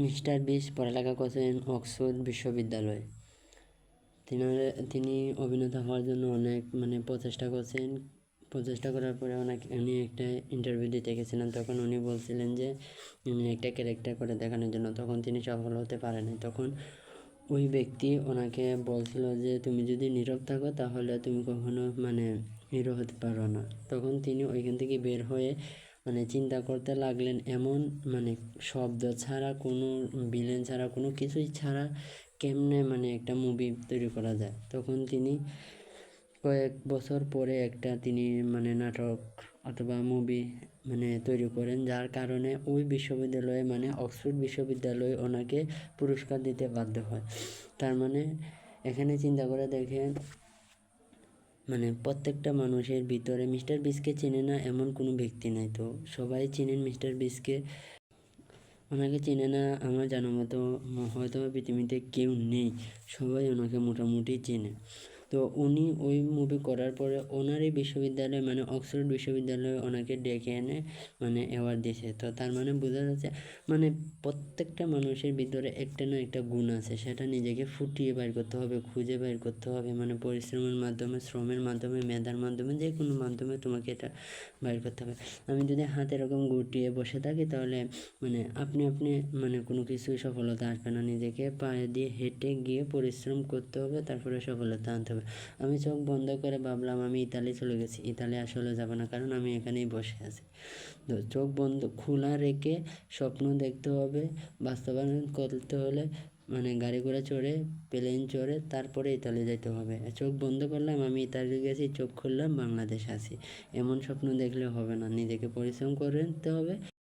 Mister beast পড়ালেখা করছেন Oxford বিশ্ববিদ্যালয়ে। তিনি অভিনেতা হওয়ার জন্য অনেক প্রচেষ্টা করছেন। প্রচেষ্টা করার পরে উনি একটা ইন্টারভিউ দিতে গেছিলেন। তখন উনি বলছিলেন যে উনি একটা ক্যারেক্টার করে দেখানোর জন্য, তখন তিনি সফল হতে পারেনি। তখন ওই ব্যক্তি ওনাকে বলছিল যে তুমি যদি নীরব থাকো তাহলে তুমি কখনো হিরো হতে পারো না। তখন তিনি ওইখান থেকে বের হয়ে চিন্তা করতে লাগলেন, এমন শব্দ ছাড়া, কোনো ভিলেন ছাড়া, কোনো কিছুই ছাড়া কেমনে একটা মুভি তৈরি করা যায়। তখন তিনি কয়েক বছর পরে তিনি নাটক অথবা মুভি তৈরি করেন, যার কারণে ওই বিশ্ববিদ্যালয়ে অক্সফোর্ড বিশ্ববিদ্যালয়ে ওনাকে পুরস্কার দিতে বাধ্য হয়। তার এখানে চিন্তা করে দেখেন, প্রত্যেকটা মানুষের ভিতরে মিস্টার বিস্টকে চেনে না এমন কোনো ব্যক্তি নাই। তো সবাই চেনেন মিস্টার বিস্টকে। ওনাকে চেনে না আমার জানার মতো হয়তো পৃথিবীতে কেউ নেই, সবাই ওনাকে মোটামুটি চেনে। তো উনি ওই মুভি করার পরে ওনারই বিশ্ববিদ্যালয় অক্সফোর্ড বিশ্ববিদ্যালয়ে ওনাকে ডেকে এনে অ্যাওয়ার্ড দিয়েছে। তো তার বোঝা যাচ্ছে প্রত্যেকটা মানুষের ভিতরে একটা না একটা গুণ আছে, সেটা নিজেকে ফুটিয়ে বের করতে হবে, খুঁজে বের করতে হবে। পরিশ্রমের মাধ্যমে, শ্রমের মাধ্যমে, মেধার মাধ্যমে, যে কোনো মাধ্যমে তোমাকে এটা বের করতে হবে। আমি যদি হাতে এরকম গুটিয়ে বসে থাকি তাহলে আপনি কোনো কিছুই সফলতা আসবে না। নিজেকে পায়ে দিয়ে হেঁটে গিয়ে পরিশ্রম করতে হবে, তারপরে সফলতা আনতে হবে। আমি চোখ বন্ধ করে ভাবলাম আমি ইতালি চলে গেছি, ইতালি আসলে যাব না, কারণ আমি এখানেই বসে আছি। তো চোখ বন্ধ খোলা রেখে স্বপ্ন দেখতে হবে, বাস্তবায়ন করতে হলে গাড়ি ঘোড়া চড়ে, প্লেন চড়ে তারপরে ইতালি যেতে হবে। চোখ বন্ধ করলাম আমি ইতালি গেছি, চোখ খুললাম বাংলাদেশ আছি, এমন স্বপ্ন দেখলে হবে না। নিজেকে পরিশ্রম করতে হবে।